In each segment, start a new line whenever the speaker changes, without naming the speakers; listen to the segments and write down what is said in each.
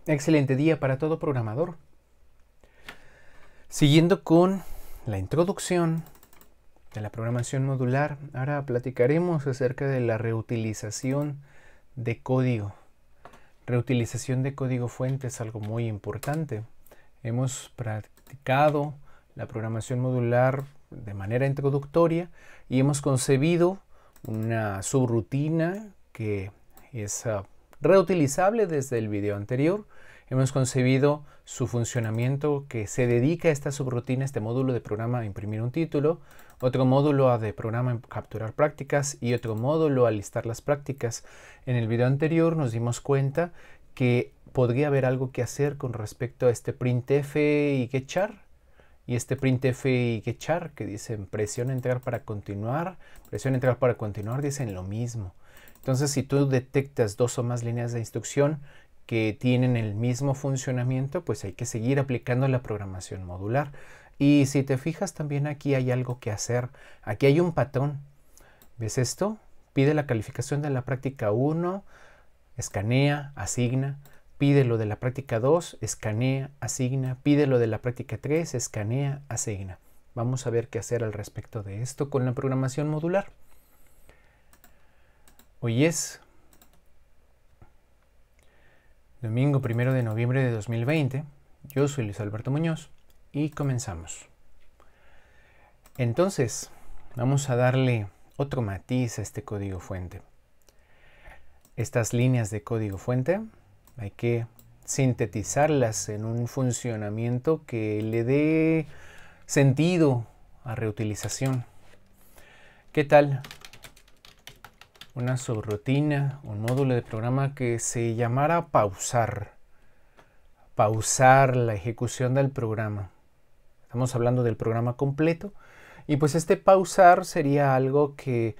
Excelente día para todo programador. Siguiendo con la introducción de la programación modular, ahora platicaremos acerca de la reutilización de código. Reutilización de código fuente es algo muy importante. Hemos practicado la programación modular de manera introductoria y hemos concebido una subrutina que es reutilizable desde el video anterior. Hemos concebido su funcionamiento que se dedica a esta subrutina, este módulo de programa a imprimir un título, otro módulo de programa a capturar prácticas y otro módulo a listar las prácticas. En el video anterior nos dimos cuenta que podría haber algo que hacer con respecto a este printf y getchar. Y este printf y getchar que dicen presiona entrar para continuar, presiona entrar para continuar, dicen lo mismo. Entonces, si tú detectas dos o más líneas de instrucción que tienen el mismo funcionamiento, pues hay que seguir aplicando la programación modular. Y si te fijas, también aquí hay algo que hacer. Aquí hay un patrón. ¿Ves esto? Pide la calificación de la práctica 1, escanea, asigna. Pide lo de la práctica 2, escanea, asigna. Pide lo de la práctica 3, escanea, asigna. Vamos a ver qué hacer al respecto de esto con la programación modular. Hoy es domingo 1 de noviembre de 2020. Yo soy Luis Alberto Muñoz y comenzamos. Entonces, vamos a darle otro matiz a este código fuente. Estas líneas de código fuente hay que sintetizarlas en un funcionamiento que le dé sentido a reutilización. ¿Qué tal? Una subrutina, un módulo de programa que se llamara pausar. Pausar la ejecución del programa. Estamos hablando del programa completo. Y pues este pausar sería algo que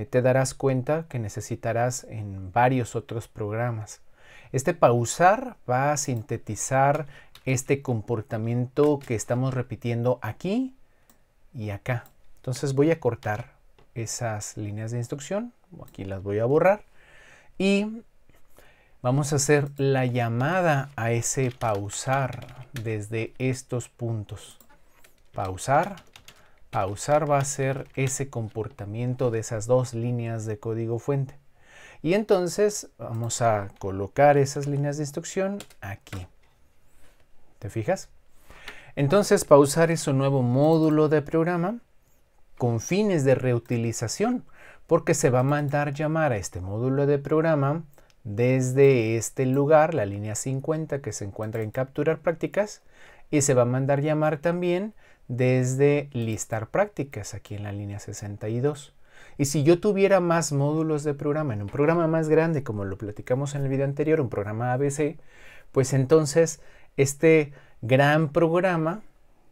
te darás cuenta que necesitarás en varios otros programas. Este pausar va a sintetizar este comportamiento que estamos repitiendo aquí y acá. Entonces voy a cortar esas líneas de instrucción. Aquí las voy a borrar. Y vamos a hacer la llamada a ese pausar desde estos puntos. Pausar. Pausar va a ser ese comportamiento de esas dos líneas de código fuente. Y entonces vamos a colocar esas líneas de instrucción aquí. ¿Te fijas? Entonces pausar es un nuevo módulo de programa con fines de reutilización, porque se va a mandar llamar a este módulo de programa desde este lugar, la línea 50 que se encuentra en capturar prácticas, y se va a mandar llamar también desde listar prácticas aquí en la línea 62. Y si yo tuviera más módulos de programa en un programa más grande, como lo platicamos en el video anterior, un programa ABC, pues entonces este gran programa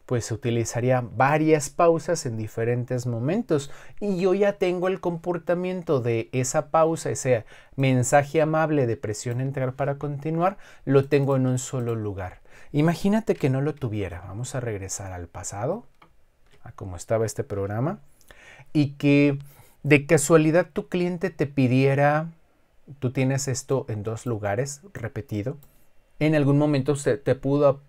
pues utilizaría varias pausas en diferentes momentos y yo ya tengo el comportamiento de esa pausa, ese mensaje amable de presión entrar para continuar, lo tengo en un solo lugar. Imagínate que no lo tuviera. Vamos a regresar al pasado, a cómo estaba este programa, y que de casualidad tu cliente te pidiera, tú tienes esto en dos lugares repetido, en algún momento te pudo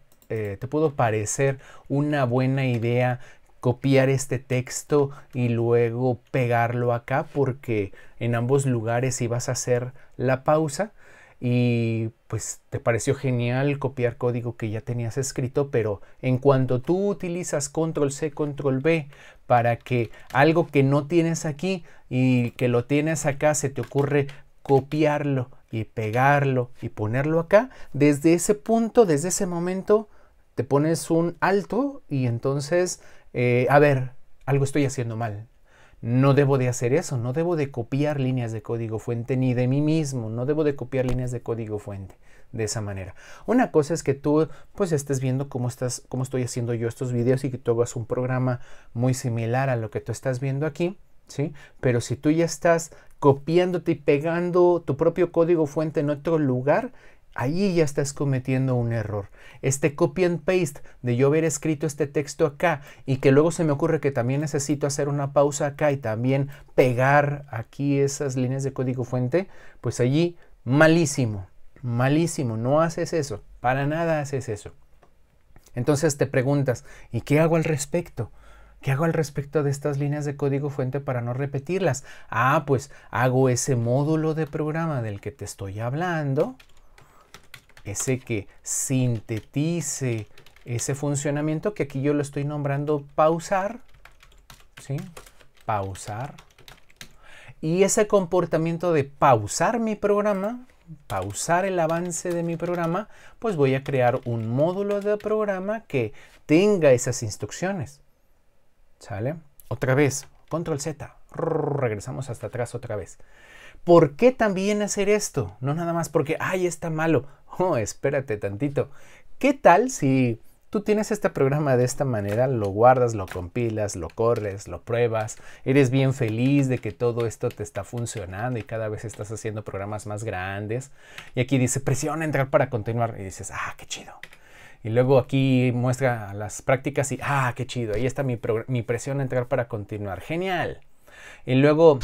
parecer una buena idea copiar este texto y luego pegarlo acá, porque en ambos lugares ibas a hacer la pausa y pues te pareció genial copiar código que ya tenías escrito, pero en cuanto tú utilizas control C, control V para que algo que no tienes aquí y que lo tienes acá, se te ocurre copiarlo y pegarlo y ponerlo acá, desde ese punto, desde ese momento te pones un alto y entonces, a ver, algo estoy haciendo mal. No debo de hacer eso, no debo de copiar líneas de código fuente ni de mí mismo, no debo de copiar líneas de código fuente de esa manera. Una cosa es que tú pues estés viendo cómo estoy haciendo yo estos videos y que tú hagas un programa muy similar a lo que tú estás viendo aquí, ¿sí? Pero si tú ya estás copiándote y pegando tu propio código fuente en otro lugar, ahí ya estás cometiendo un error. Este copy and paste de yo haber escrito este texto acá y que luego se me ocurre que también necesito hacer una pausa acá y también pegar aquí esas líneas de código fuente, pues allí malísimo. Malísimo, no haces eso, para nada haces eso. Entonces te preguntas, ¿y qué hago al respecto? ¿Qué hago al respecto de estas líneas de código fuente para no repetirlas? Ah, pues hago ese módulo de programa del que te estoy hablando, ese que sintetice ese funcionamiento, que aquí yo lo estoy nombrando pausar, ¿sí? Pausar. Y ese comportamiento de pausar mi programa, pausar el avance de mi programa, pues voy a crear un módulo de programa que tenga esas instrucciones. ¿Sale? Otra vez, control Z, regresamos hasta atrás otra vez. ¿Por qué también hacer esto? No nada más porque, ay, está malo. Oh, espérate tantito. ¿Qué tal si tú tienes este programa de esta manera, lo guardas, lo compilas, lo corres, lo pruebas, eres bien feliz de que todo esto te está funcionando y cada vez estás haciendo programas más grandes? Y aquí dice, presiona entrar para continuar. Y dices, ah, qué chido. Y luego aquí muestra las prácticas y, ah, qué chido, ahí está mi presión a entrar para continuar. Genial. Y luego,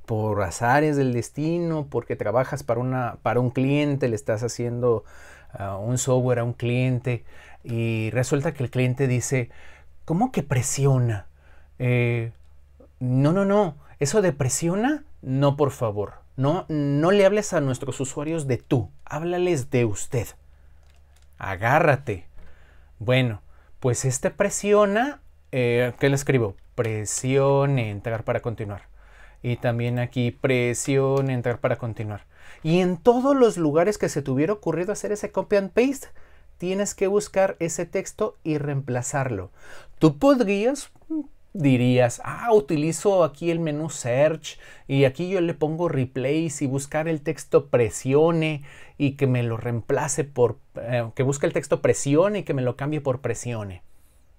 por azares del destino, porque trabajas para un cliente, le estás haciendo un software a un cliente y resulta que el cliente dice, ¿cómo que presiona? No. Eso de presiona, no, por favor. No le hables a nuestros usuarios de tú, háblales de usted. Agárrate. Bueno, pues presiona, ¿qué le escribo? Presione entrar para continuar. Y también aquí presione entrar para continuar. Y en todos los lugares que se te hubiera ocurrido hacer ese copy and paste, tienes que buscar ese texto y reemplazarlo. Tú dirías, utilizo aquí el menú search y aquí yo le pongo replace y buscar el texto presione y que me lo reemplace por, que busque el texto presione y que me lo cambie por presione.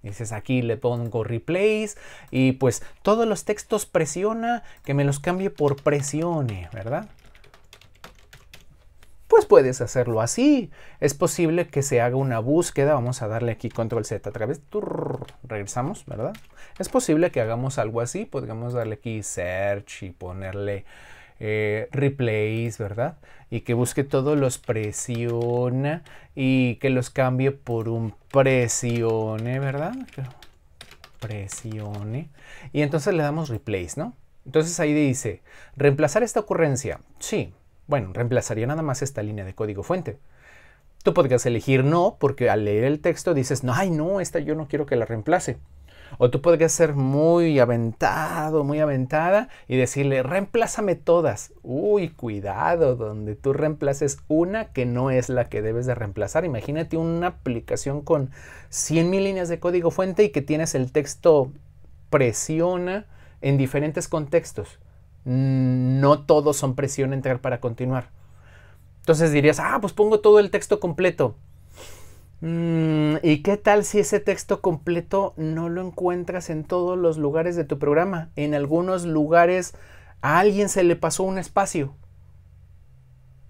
Dices, aquí le pongo replace y pues todos los textos presiona, que me los cambie por presione, ¿verdad? Pues puedes hacerlo así. Es posible que se haga una búsqueda. Vamos a darle aquí control Z otra vez. Regresamos, ¿verdad? Es posible que hagamos algo así. Podríamos darle aquí search y ponerle replace, ¿verdad? Y que busque todos los presiona y que los cambie por un presione, ¿verdad? Presione. Y entonces le damos replace, ¿no? Entonces ahí dice, reemplazar esta ocurrencia. Sí. Bueno, reemplazaría nada más esta línea de código fuente. Tú podrías elegir no, porque al leer el texto dices, no, ay no, esta yo no quiero que la reemplace. O tú podrías ser muy aventado, muy aventada y decirle, reemplázame todas. Uy, cuidado, donde tú reemplaces una que no es la que debes de reemplazar. Imagínate una aplicación con 100,000 líneas de código fuente y que tienes el texto presiona en diferentes contextos. No todos son presión entrar para continuar. Entonces dirías, pues pongo todo el texto completo. ¿Y qué tal si ese texto completo no lo encuentras en todos los lugares de tu programa? En algunos lugares a alguien se le pasó un espacio.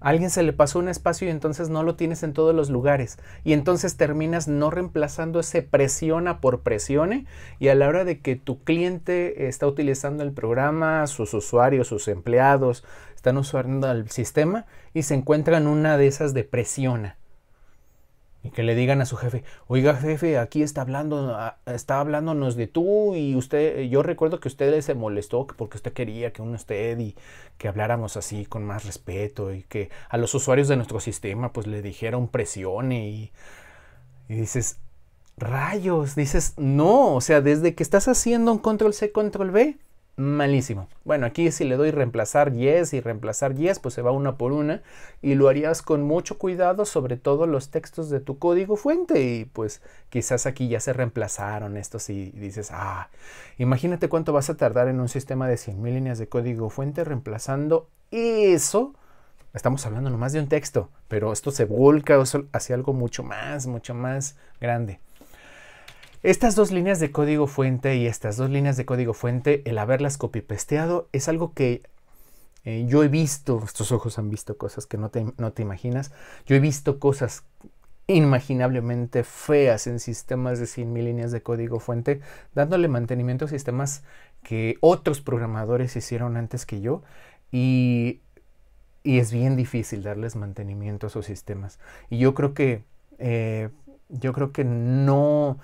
A alguien se le pasó un espacio y entonces no lo tienes en todos los lugares. Y entonces terminas no reemplazando ese presiona por presione. Y a la hora de que tu cliente está utilizando el programa, sus usuarios, sus empleados, están usando el sistema y se encuentran una de esas de presiona. Y que le digan a su jefe, oiga jefe, aquí está hablándonos de tú y usted, yo recuerdo que usted se molestó porque usted quería que y que habláramos así con más respeto y que a los usuarios de nuestro sistema pues le dijera un presione y dices, rayos, dices, no, o sea, desde que estás haciendo un control C, control V, malísimo. Bueno, aquí si le doy reemplazar yes y reemplazar yes, pues se va una por una y lo harías con mucho cuidado, sobre todo los textos de tu código fuente y pues quizás aquí ya se reemplazaron estos y dices, imagínate cuánto vas a tardar en un sistema de 100,000 líneas de código fuente reemplazando eso. Estamos hablando nomás de un texto, pero esto se volca hacia algo mucho más grande. Estas dos líneas de código fuente y estas dos líneas de código fuente, el haberlas copy-pasteado es algo que yo he visto, estos ojos han visto cosas que no te imaginas. Yo he visto cosas inimaginablemente feas en sistemas de 100,000 líneas de código fuente, dándole mantenimiento a sistemas que otros programadores hicieron antes que yo. Y y es bien difícil darles mantenimiento a esos sistemas. Y yo creo que no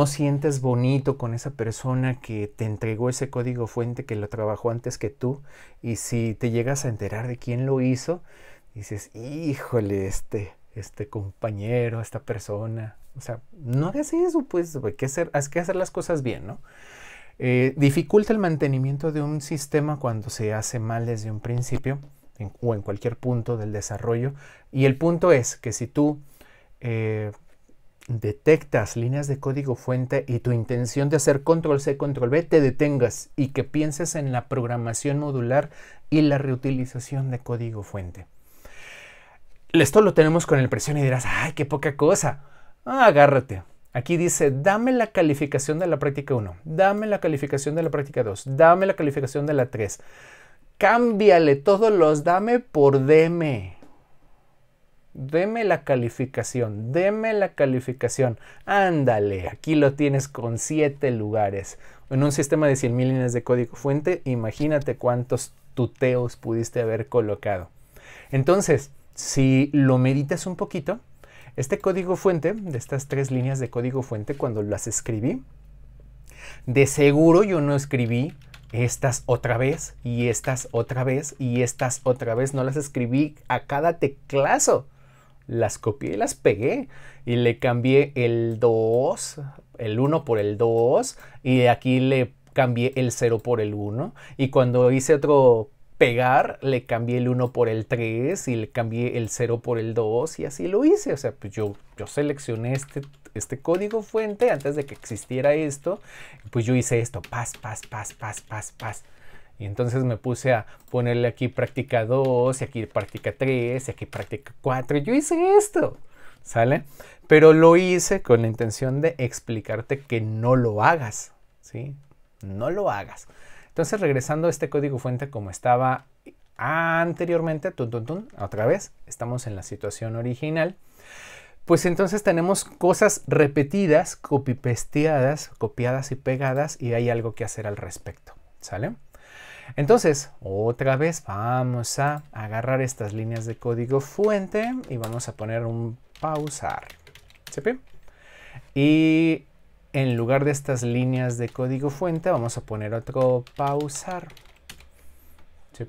sientes bonito con esa persona que te entregó ese código fuente, que lo trabajó antes que tú, y si te llegas a enterar de quién lo hizo, dices, híjole, este compañero, esta persona, o sea, no hagas eso, pues hay que hacer las cosas bien, ¿no? Dificulta el mantenimiento de un sistema cuando se hace mal desde un principio o en cualquier punto del desarrollo, y el punto es que si tú detectas líneas de código fuente y tu intención de hacer control C, control V, te detengas y que pienses en la programación modular y la reutilización de código fuente. Esto lo tenemos con el presión y dirás, ¡ay, qué poca cosa! Agárrate. Aquí dice, dame la calificación de la práctica 1, dame la calificación de la práctica 2, dame la calificación de la 3. Cámbiale todos los dame por deme. Deme la calificación, deme la calificación. Ándale, aquí lo tienes con 7 lugares. En un sistema de 100,000 líneas de código fuente, imagínate cuántos tuteos pudiste haber colocado. Entonces, si lo meditas un poquito, este código fuente, de estas 3 líneas de código fuente, cuando las escribí, de seguro yo no escribí estas otra vez, y estas otra vez, y estas otra vez. No las escribí a cada teclazo. Las copié y las pegué. Y le cambié el 2, el 1 por el 2. Y aquí le cambié el 0 por el 1. Y cuando hice otro pegar, le cambié el 1 por el 3 y le cambié el 0 por el 2 y así lo hice. O sea, pues yo seleccioné este código fuente antes de que existiera esto. Pues yo hice esto, pas. Y entonces me puse a ponerle aquí práctica 2 y aquí práctica 3 y aquí práctica 4. Y yo hice esto, ¿sale? Pero lo hice con la intención de explicarte que no lo hagas, ¿sí? No lo hagas. Entonces, regresando a este código fuente como estaba anteriormente, otra vez, estamos en la situación original, pues entonces tenemos cosas repetidas, copy-pasteadas, copiadas y pegadas, y hay algo que hacer al respecto, ¿sale? Entonces, otra vez vamos a agarrar estas líneas de código fuente y vamos a poner un pausar, ¿sí? Y en lugar de estas líneas de código fuente, vamos a poner otro pausar. ¿Sí?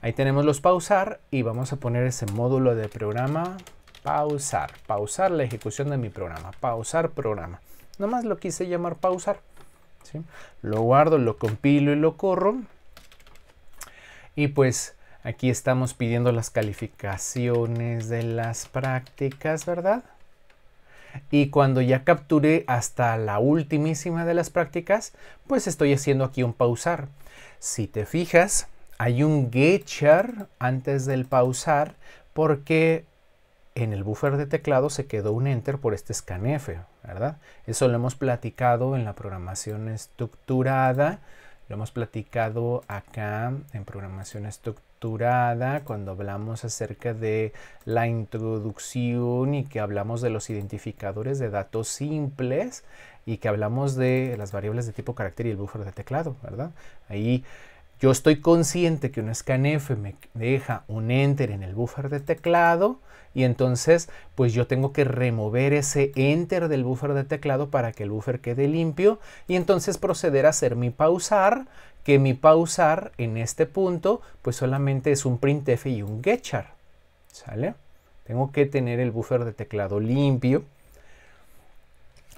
Ahí tenemos los pausar y vamos a poner ese módulo de programa pausar. Pausar la ejecución de mi programa. Pausar programa. Nomás lo quise llamar pausar. ¿Sí? Lo guardo, lo compilo y lo corro. Y pues aquí estamos pidiendo las calificaciones de las prácticas, ¿verdad? Y cuando ya capturé hasta la ultimísima de las prácticas, pues estoy haciendo aquí un pausar. Si te fijas, hay un getchar antes del pausar porque en el buffer de teclado se quedó un enter por este scanf, ¿verdad? Eso lo hemos platicado en la programación estructurada. Lo hemos platicado acá en programación estructurada cuando hablamos acerca de la introducción y que hablamos de los identificadores de datos simples y que hablamos de las variables de tipo carácter y el buffer de teclado, ¿verdad? Ahí yo estoy consciente que un scanf me deja un enter en el buffer de teclado y entonces pues yo tengo que remover ese enter del buffer de teclado para que el buffer quede limpio y entonces proceder a hacer mi pausar, que mi pausar en este punto pues solamente es un printf y un getchar, ¿sale? Tengo que tener el buffer de teclado limpio.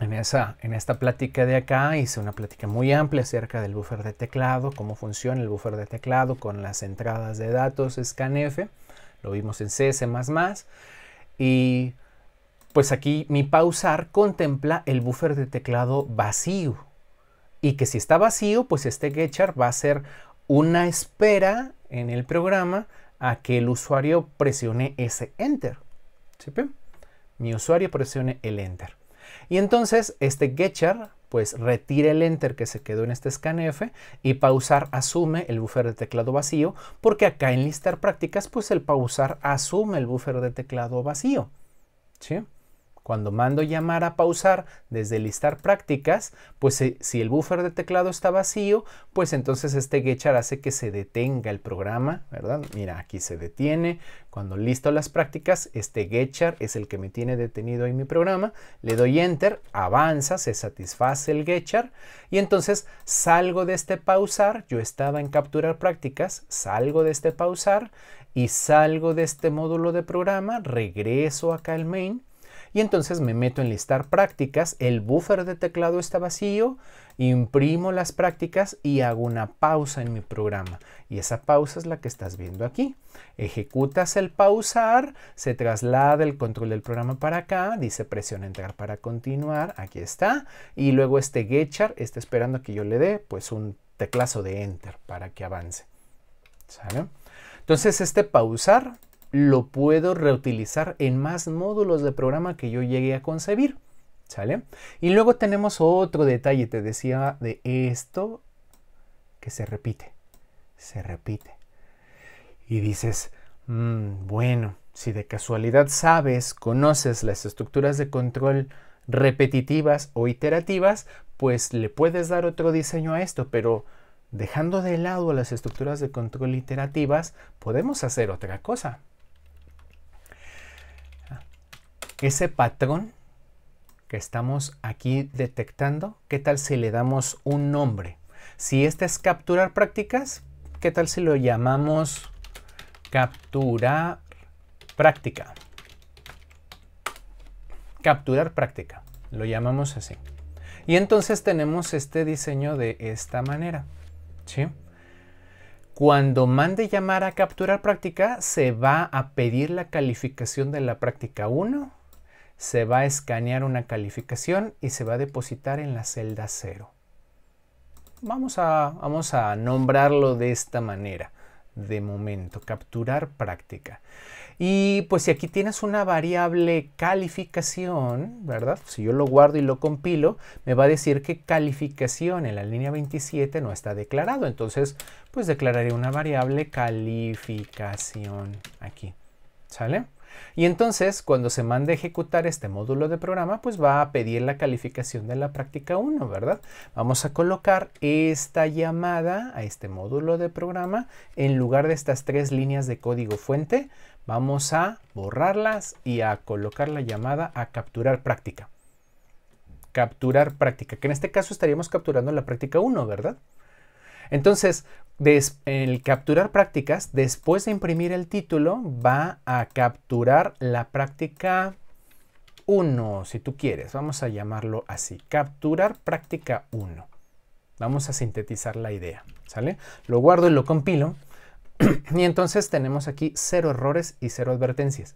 En esta plática de acá hice una plática muy amplia acerca del buffer de teclado, cómo funciona el buffer de teclado con las entradas de datos scanf. Lo vimos en C, C++. Y pues aquí mi pausar contempla el buffer de teclado vacío. Y que si está vacío, pues este getchar va a ser una espera en el programa a que el usuario presione ese enter. ¿Sí? Mi usuario presione el enter. Y entonces este getchar pues retira el enter que se quedó en este scanf y pausar asume el buffer de teclado vacío, porque acá en listar prácticas pues el pausar asume el buffer de teclado vacío. ¿Sí? Cuando mando llamar a pausar desde listar prácticas, pues si el buffer de teclado está vacío, pues entonces este getchar hace que se detenga el programa, ¿verdad? Mira, aquí se detiene. Cuando listo las prácticas, este getchar es el que me tiene detenido ahí mi programa. Le doy enter, avanza, se satisface el getchar y entonces salgo de este pausar. Yo estaba en capturar prácticas, salgo de este pausar y salgo de este módulo de programa, regreso acá al main. Y entonces me meto en listar prácticas, el buffer de teclado está vacío, imprimo las prácticas y hago una pausa en mi programa. Y esa pausa es la que estás viendo aquí. Ejecutas el pausar, se traslada el control del programa para acá, dice presiona entrar para continuar, aquí está. Y luego este getchar está esperando que yo le dé pues un teclazo de enter para que avance. ¿Sale? Entonces este pausar lo puedo reutilizar en más módulos de programa que yo llegue a concebir, ¿sale? Y luego tenemos otro detalle, te decía de esto que se repite. Y dices, bueno, si de casualidad conoces las estructuras de control repetitivas o iterativas, pues le puedes dar otro diseño a esto, pero dejando de lado las estructuras de control iterativas, podemos hacer otra cosa. Ese patrón que estamos aquí detectando, ¿qué tal si le damos un nombre? Si este es capturar prácticas, ¿qué tal si lo llamamos capturar práctica? Capturar práctica, lo llamamos así. Y entonces tenemos este diseño de esta manera, ¿sí? Cuando mande llamar a capturar práctica, se va a pedir la calificación de la práctica 1, se va a escanear una calificación y se va a depositar en la celda 0. Vamos a nombrarlo de esta manera, de momento, capturar práctica. Y pues si aquí tienes una variable calificación, ¿verdad? Si yo lo guardo y lo compilo, me va a decir que calificación en la línea 27 no está declarado. Entonces, pues declararé una variable calificación aquí, ¿sale? Y entonces, cuando se mande a ejecutar este módulo de programa, pues va a pedir la calificación de la práctica 1, ¿verdad? Vamos a colocar esta llamada a este módulo de programa en lugar de estas 3 líneas de código fuente. Vamos a borrarlas y a colocar la llamada a capturar práctica. Capturar práctica, que en este caso estaríamos capturando la práctica 1, ¿verdad? Entonces, el capturar prácticas, después de imprimir el título, va a capturar la práctica 1, si tú quieres. Vamos a llamarlo así, capturar práctica 1. Vamos a sintetizar la idea, ¿sale? Lo guardo y lo compilo. Y entonces tenemos aquí 0 errores y 0 advertencias.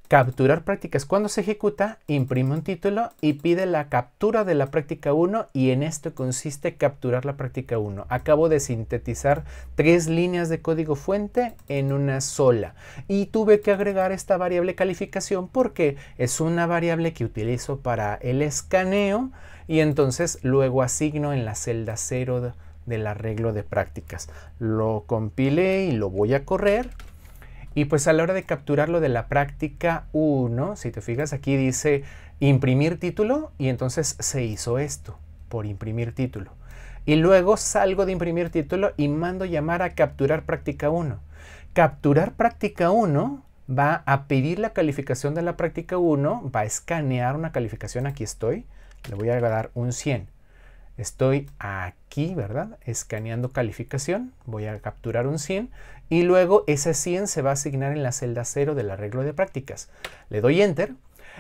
Capturar prácticas. Cuando se ejecuta, imprime un título y pide la captura de la práctica 1 y en esto consiste capturar la práctica 1. Acabo de sintetizar 3 líneas de código fuente en una sola y tuve que agregar esta variable calificación porque es una variable que utilizo para el escaneo y entonces luego asigno en la celda 0 del arreglo de prácticas. Lo compilé y lo voy a correr. Y pues a la hora de capturarlo de la práctica 1, si te fijas aquí dice imprimir título y entonces se hizo esto por imprimir título. Y luego salgo de imprimir título y mando llamar a capturar práctica 1. Capturar práctica 1 va a pedir la calificación de la práctica 1, va a escanear una calificación, aquí estoy, le voy a dar un 100. Estoy aquí, ¿verdad? Escaneando calificación, voy a capturar un 100 y luego ese 100 se va a asignar en la celda 0 del arreglo de prácticas. Le doy Enter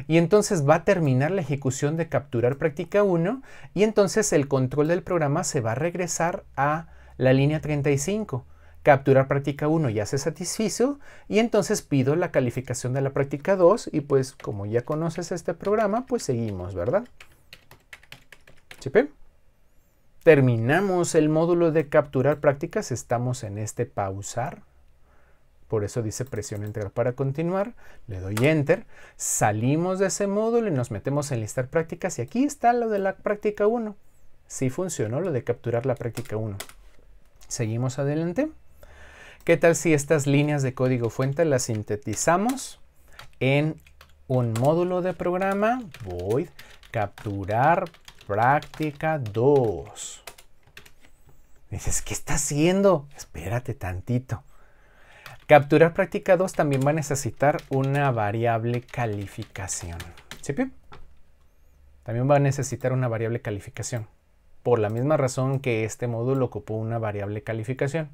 y entonces va a terminar la ejecución de capturar práctica 1 y entonces el control del programa se va a regresar a la línea 35. Capturar práctica 1 ya se satisfizo y entonces pido la calificación de la práctica 2 y pues como ya conoces este programa, pues seguimos, ¿verdad? ¿Sí? Terminamos el módulo de capturar prácticas, estamos en este pausar, por eso dice presiona Enter para continuar, le doy Enter, salimos de ese módulo y nos metemos en listar prácticas y aquí está lo de la práctica 1. Sí funcionó lo de capturar la práctica 1. Seguimos adelante. ¿Qué tal si estas líneas de código fuente las sintetizamos en un módulo de programa, void, capturar práctica 2. Dices, ¿qué está haciendo? Espérate tantito. Capturar práctica 2 también va a necesitar una variable calificación. ¿Sí? También va a necesitar una variable calificación. Por la misma razón que este módulo ocupó una variable calificación.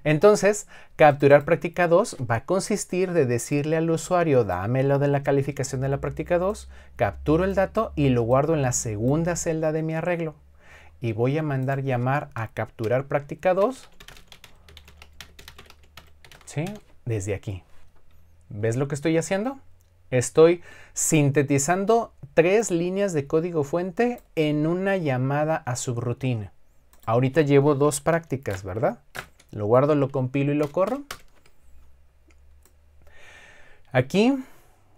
Entonces, capturar práctica 2 va a consistir de decirle al usuario, dámelo de la calificación de la práctica 2, capturo el dato y lo guardo en la segunda celda de mi arreglo. Y voy a mandar llamar a capturar práctica 2, ¿sí? Desde aquí. ¿Ves lo que estoy haciendo? Estoy sintetizando 3 líneas de código fuente en una llamada a subrutina. Ahorita llevo 2 prácticas, ¿verdad? Lo guardo, lo compilo y lo corro. Aquí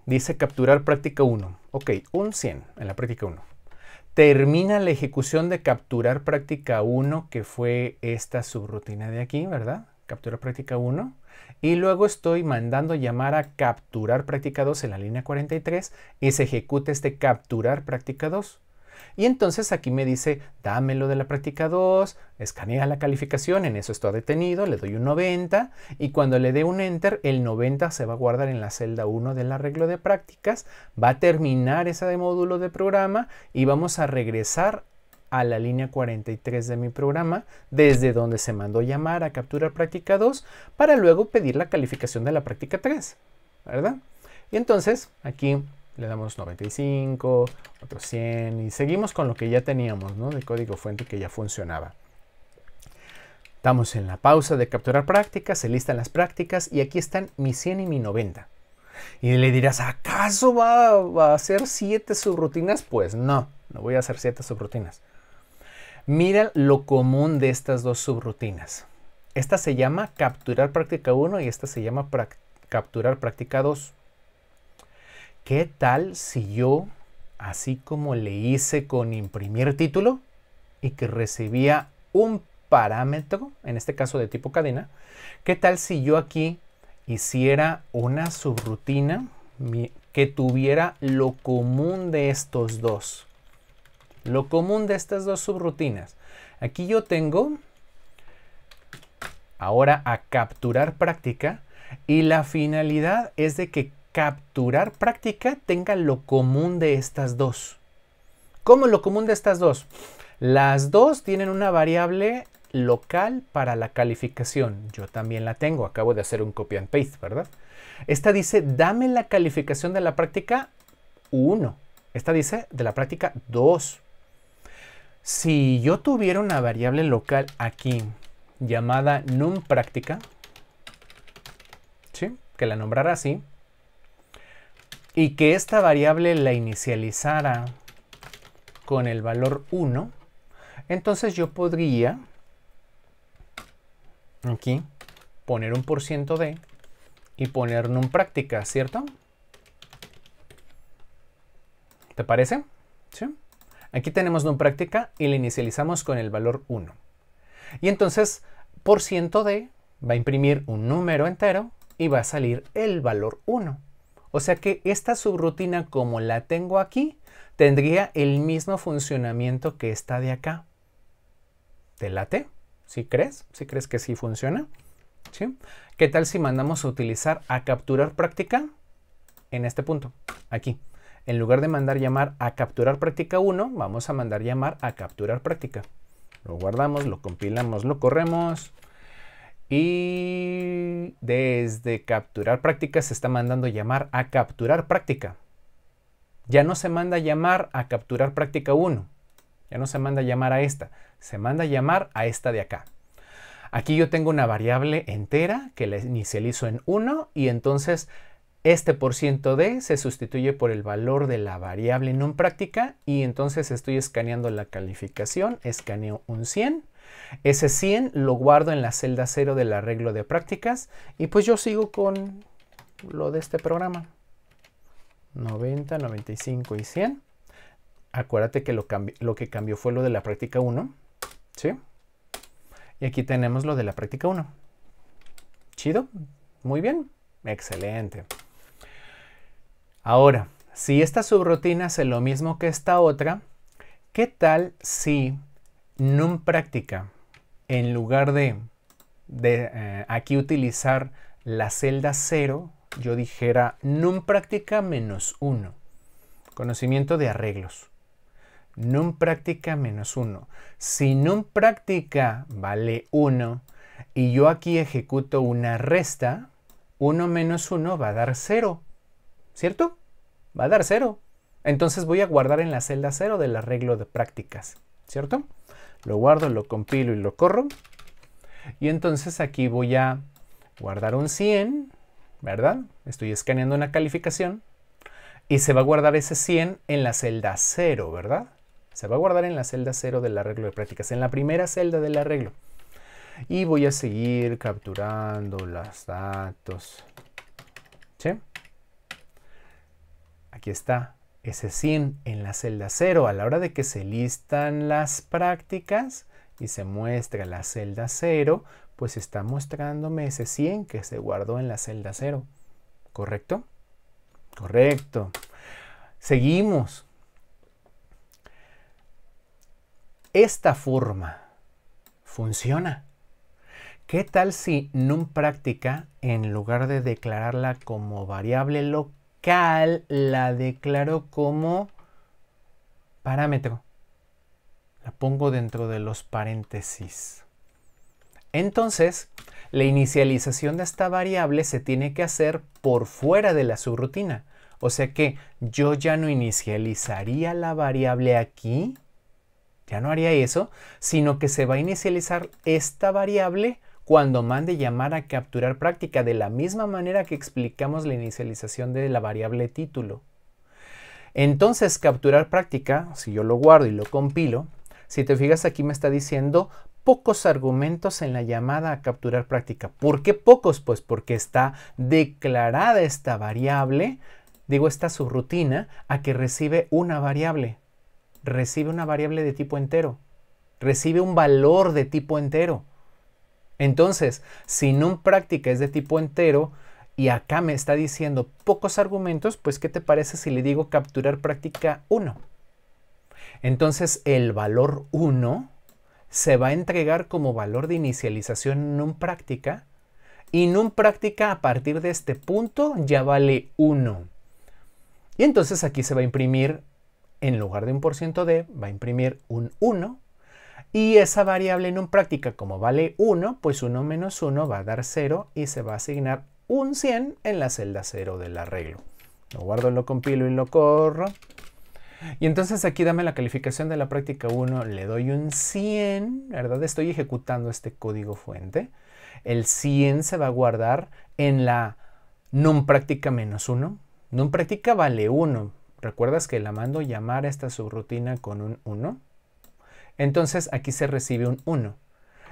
dice capturar práctica 1. Ok, un 100 en la práctica 1. Termina la ejecución de capturar práctica 1, que fue esta subrutina de aquí, ¿verdad? Capturar práctica 1. Y luego estoy mandando llamar a capturar práctica 2 en la línea 43 y se ejecuta este capturar práctica 2. Y entonces aquí me dice, dámelo de la práctica 2, escanea la calificación, en eso está detenido, le doy un 90 y cuando le dé un enter, el 90 se va a guardar en la celda 1 del arreglo de prácticas, va a terminar ese módulo de programa y vamos a regresar a la línea 43 de mi programa, desde donde se mandó llamar a capturar práctica 2, para luego pedir la calificación de la práctica 3, ¿verdad? Y entonces aquí le damos 95, otro 100 y seguimos con lo que ya teníamos, ¿no? De código fuente que ya funcionaba. Estamos en la pausa de capturar prácticas, se listan las prácticas y aquí están mi 100 y mi 90. Y le dirás, ¿acaso va a hacer 7 subrutinas? Pues no voy a hacer 7 subrutinas. Mira lo común de estas 2 subrutinas. Esta se llama capturar práctica 1 y esta se llama capturar práctica 2. ¿Qué tal si yo, así como le hice con imprimir título y que recibía un parámetro, en este caso de tipo cadena, qué tal si yo aquí hiciera una subrutina que tuviera lo común de estos dos? Lo común de estas 2 subrutinas. Aquí yo tengo ahora a capturar práctica y la finalidad es de que capturar práctica tenga lo común de estas 2. ¿Cómo lo común de estas 2? Las 2 tienen una variable local para la calificación. Yo también la tengo. Acabo de hacer un copy and paste, ¿verdad? Esta dice, dame la calificación de la práctica 1. Esta dice de la práctica 2. Si yo tuviera una variable local aquí llamada numPráctica, ¿sí? Que la nombrara así, y que esta variable la inicializara con el valor 1, entonces yo podría aquí poner un %d y poner numPráctica, ¿cierto? ¿Te parece? ¿Sí? Aquí tenemos numPráctica y la inicializamos con el valor 1. Y entonces %d va a imprimir un número entero y va a salir el valor 1. O sea que esta subrutina, como la tengo aquí, tendría el mismo funcionamiento que esta de acá. ¿Te late? ¿Sí crees? ¿Sí crees que sí funciona? ¿Sí? ¿Qué tal si mandamos a utilizar a capturar práctica en este punto? Aquí. En lugar de mandar llamar a capturar práctica 1, vamos a mandar llamar a capturar práctica. Lo guardamos, lo compilamos, lo corremos. Y desde capturar práctica se está mandando llamar a capturar práctica. Ya no se manda llamar a capturar práctica 1. Ya no se manda llamar a esta. Se manda llamar a esta de acá. Aquí yo tengo una variable entera que la inicializo en 1 y entonces este %d se sustituye por el valor de la variable numPráctica y entonces estoy escaneando la calificación. Escaneo un 100. Ese 100 lo guardo en la celda 0 del arreglo de prácticas y pues yo sigo con lo de este programa. 90, 95 y 100. Acuérdate que lo que cambió fue lo de la práctica 1. ¿Sí? Y aquí tenemos lo de la práctica 1. ¿Chido? Muy bien. Excelente. Ahora, si esta subrutina hace lo mismo que esta otra, ¿qué tal si num práctica, en lugar de aquí utilizar la celda 0, yo dijera num práctica menos 1? Conocimiento de arreglos. Num práctica menos 1. Si num práctica vale 1 y yo aquí ejecuto una resta, 1 menos 1 va a dar 0. ¿Cierto? Va a dar 0. Entonces voy a guardar en la celda 0 del arreglo de prácticas. ¿Cierto? Lo guardo, lo compilo y lo corro. Y entonces aquí voy a guardar un 100, ¿verdad? Estoy escaneando una calificación. Y se va a guardar ese 100 en la celda 0, ¿verdad? Se va a guardar en la celda 0 del arreglo de prácticas, en la primera celda del arreglo. Y voy a seguir capturando los datos. ¿Sí? Aquí está ese 100 en la celda 0. A la hora de que se listan las prácticas y se muestra la celda 0, pues está mostrándome ese 100 que se guardó en la celda 0. ¿Correcto? Correcto. Seguimos. Esta forma funciona. ¿Qué tal si num práctica, en lugar de declararla como variable local, la declaro como parámetro? La pongo dentro de los paréntesis. Entonces, la inicialización de esta variable se tiene que hacer por fuera de la subrutina. O sea que yo ya no inicializaría la variable aquí, ya no haría eso, sino que se va a inicializar esta variable cuando mande llamar a capturar práctica, de la misma manera que explicamos la inicialización de la variable título. Entonces, capturar práctica, si yo lo guardo y lo compilo, si te fijas aquí me está diciendo pocos argumentos en la llamada a capturar práctica. ¿Por qué pocos? Pues porque está declarada esta variable, esta subrutina, a que recibe una variable. Recibe una variable de tipo entero. Recibe un valor de tipo entero. Entonces, si num práctica es de tipo entero y acá me está diciendo pocos argumentos, pues ¿qué te parece si le digo capturar práctica 1? Entonces, el valor 1 se va a entregar como valor de inicialización num práctica y num práctica a partir de este punto ya vale 1. Y entonces aquí se va a imprimir, en lugar de un %d, va a imprimir un 1. Y esa variable num práctica, como vale 1, pues 1 menos 1 va a dar 0 y se va a asignar un 100 en la celda 0 del arreglo. Lo guardo, lo compilo y lo corro. Y entonces aquí dame la calificación de la práctica 1, le doy un 100, ¿verdad? Estoy ejecutando este código fuente. El 100 se va a guardar en la num práctica menos 1. Num práctica vale 1. ¿Recuerdas que la mando llamar a esta subrutina con un 1? Entonces aquí se recibe un 1.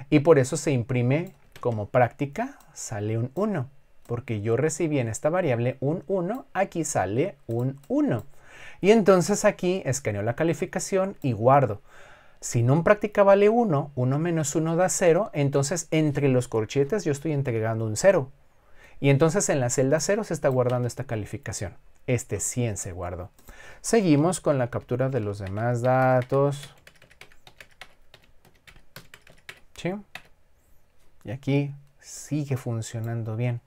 Y por eso se imprime como práctica, sale un 1. Porque yo recibí en esta variable un 1, aquí sale un 1. Y entonces aquí escaneo la calificación y guardo. Si num práctica vale 1, 1 menos 1 da 0, entonces entre los corchetes yo estoy entregando un 0. Y entonces en la celda 0 se está guardando esta calificación. Este 100 se guardó. Seguimos con la captura de los demás datos. ¿Sí? Y aquí sigue funcionando bien.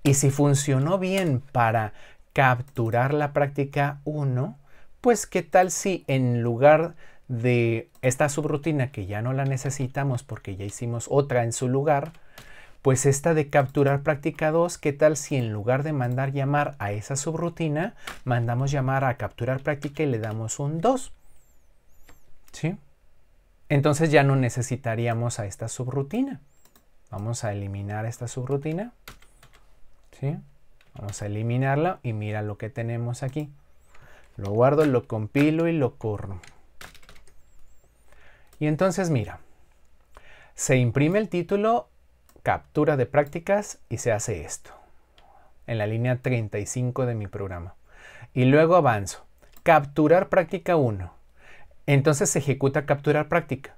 Y si funcionó bien para capturar la práctica 1, pues ¿qué tal si en lugar de esta subrutina que ya no la necesitamos porque ya hicimos otra en su lugar, pues esta de capturar práctica 2, ¿qué tal si en lugar de mandar llamar a esa subrutina, mandamos llamar a capturar práctica y le damos un 2? ¿Sí? Entonces ya no necesitaríamos a esta subrutina. Vamos a eliminar esta subrutina. ¿Sí? Vamos a eliminarla y mira lo que tenemos aquí. Lo guardo, lo compilo y lo corro. Y entonces mira, se imprime el título captura de prácticas y se hace esto. En la línea 35 de mi programa. Y luego avanzo. Capturar práctica 1. Entonces se ejecuta capturar práctica.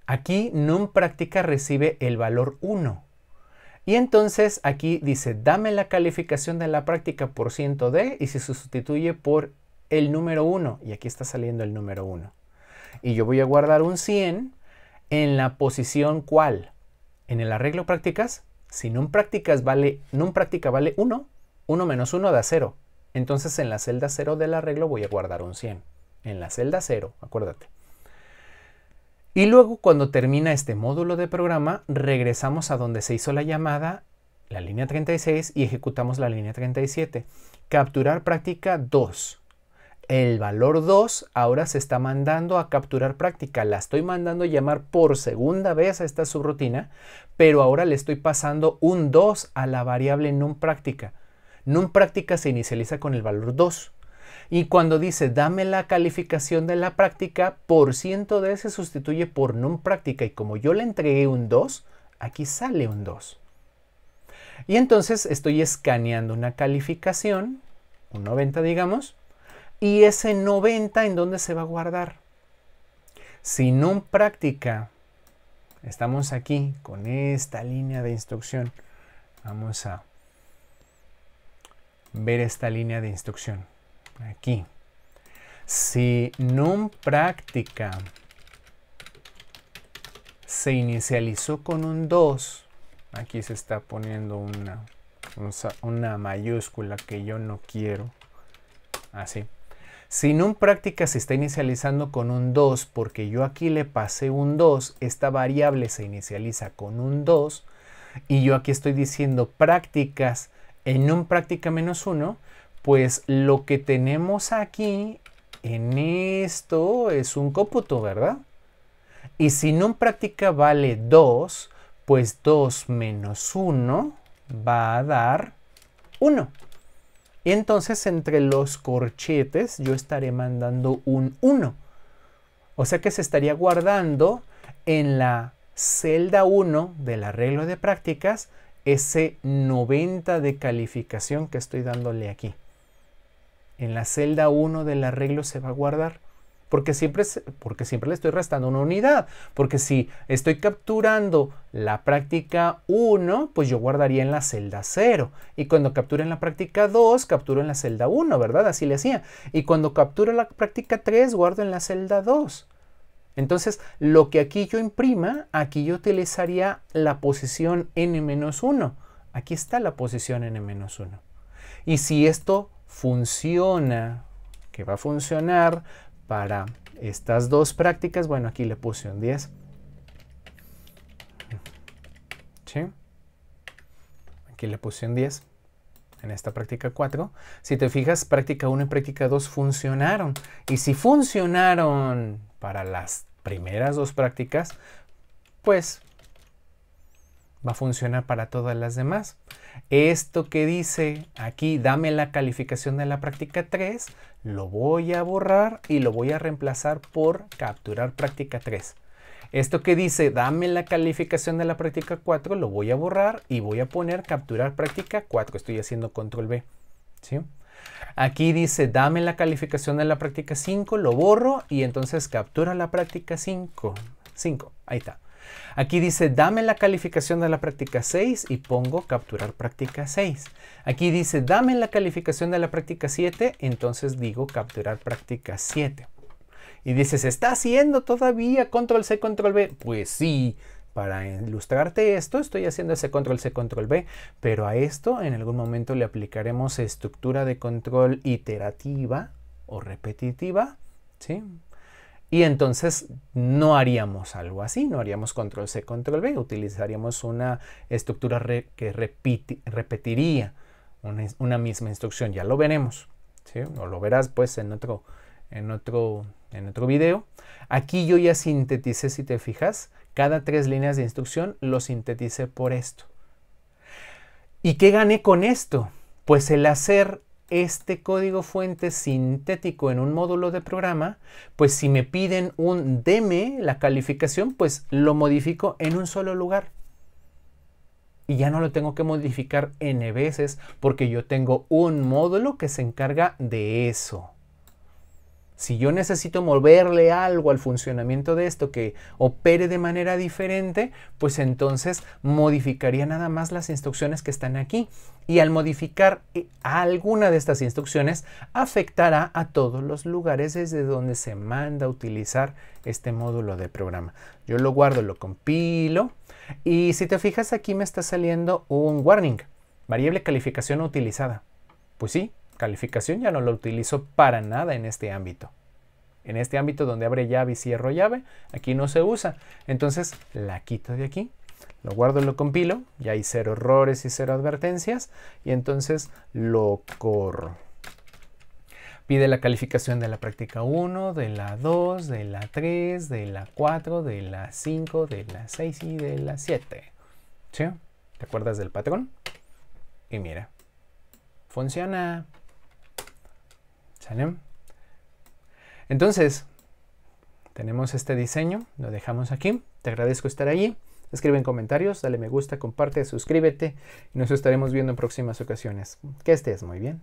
Aquí num práctica recibe el valor 1. Y entonces aquí dice, dame la calificación de la práctica por ciento de, y se sustituye por el número 1. Y aquí está saliendo el número 1. Y yo voy a guardar un 100 en la posición ¿cuál? En el arreglo prácticas, si num práctica vale 1, 1 menos 1 da 0. Entonces en la celda 0 del arreglo voy a guardar un 100. En la celda 0, acuérdate. Y luego cuando termina este módulo de programa, regresamos a donde se hizo la llamada, la línea 36, y ejecutamos la línea 37. Capturar práctica 2. El valor 2 ahora se está mandando a capturar práctica. La estoy mandando a llamar por segunda vez a esta subrutina, pero ahora le estoy pasando un 2 a la variable num práctica. Num práctica se inicializa con el valor 2. Y cuando dice dame la calificación de la práctica, por ciento de se sustituye por num práctica. Y como yo le entregué un 2, aquí sale un 2. Y entonces estoy escaneando una calificación, un 90 digamos, y ese 90 ¿en dónde se va a guardar? Si num práctica, estamos aquí con esta línea de instrucción. Vamos a ver esta línea de instrucción. Aquí. Si num práctica se inicializó con un 2, aquí se está poniendo una mayúscula que yo no quiero. Así. Si num práctica se está inicializando con un 2 porque yo aquí le pasé un 2, esta variable se inicializa con un 2 y yo aquí estoy diciendo prácticas en num práctica menos 1, pues lo que tenemos aquí en esto es un cómputo, ¿verdad? Y si num práctica vale 2, pues 2 menos 1 va a dar 1. Y entonces entre los corchetes yo estaré mandando un 1. O sea que se estaría guardando en la celda 1 del arreglo de prácticas ese 90 de calificación que estoy dándole aquí. En la celda 1 del arreglo se va a guardar. Porque siempre le estoy restando una unidad. Porque si estoy capturando la práctica 1, pues yo guardaría en la celda 0. Y cuando capture en la práctica 2, capturo en la celda 1, ¿verdad? Así le hacía. Y cuando capturo la práctica 3, guardo en la celda 2. Entonces, lo que aquí yo imprima, aquí yo utilizaría la posición n-1. Aquí está la posición n-1. Y si esto funciona, que va a funcionar para estas dos prácticas, bueno, aquí le puse un 10. ¿Sí? Aquí le puse un 10 en esta práctica 4. Si te fijas, práctica 1 y práctica 2 funcionaron. Y si funcionaron para las primeras dos prácticas, pues va a funcionar para todas las demás. Esto que dice aquí, dame la calificación de la práctica 3, lo voy a borrar y lo voy a reemplazar por capturar práctica 3. Esto que dice, dame la calificación de la práctica 4, lo voy a borrar y voy a poner capturar práctica 4. Estoy haciendo control B. ¿Sí? Aquí dice, dame la calificación de la práctica 5, lo borro y entonces captura la práctica 5. Ahí está. Aquí dice, dame la calificación de la práctica 6 y pongo capturar práctica 6. Aquí dice, dame la calificación de la práctica 7, entonces digo capturar práctica 7. Y dice, ¿se está haciendo todavía control C, control B? Pues sí, para ilustrarte esto estoy haciendo ese control C, control B, pero a esto en algún momento le aplicaremos estructura de control iterativa o repetitiva, ¿sí? Y entonces no haríamos algo así, no haríamos control C, control B, utilizaríamos una estructura que repetiría una misma instrucción, ya lo veremos, ¿sí? O lo verás pues en otro video. Aquí yo ya sinteticé, si te fijas, cada 3 líneas de instrucción lo sinteticé por esto. ¿Y qué gané con esto? Pues el hacer este código fuente sintético en un módulo de programa, pues si me piden un deme la calificación, pues lo modifico en un solo lugar. Y ya no lo tengo que modificar n veces porque yo tengo un módulo que se encarga de eso. Si yo necesito moverle algo al funcionamiento de esto que opere de manera diferente, pues entonces modificaría nada más las instrucciones que están aquí. Y al modificar alguna de estas instrucciones, afectará a todos los lugares desde donde se manda a utilizar este módulo de programa. Yo lo guardo, lo compilo. Y si te fijas, aquí me está saliendo un warning. Variable calificación no utilizada. Pues sí. Calificación ya no lo utilizo para nada en este ámbito. En este ámbito donde abre llave y cierro llave, aquí no se usa. Entonces la quito de aquí, lo guardo, lo compilo, ya hay 0 errores y 0 advertencias, y entonces lo corro. Pide la calificación de la práctica 1, de la 2, de la 3, de la 4, de la 5, de la 6 y de la 7. ¿Sí? ¿Te acuerdas del patrón? Y mira, funciona. ¿Sale? Entonces, tenemos este diseño, lo dejamos aquí. Te agradezco estar allí. Escribe en comentarios, dale me gusta, comparte, suscríbete y nos estaremos viendo en próximas ocasiones. Que estés muy bien.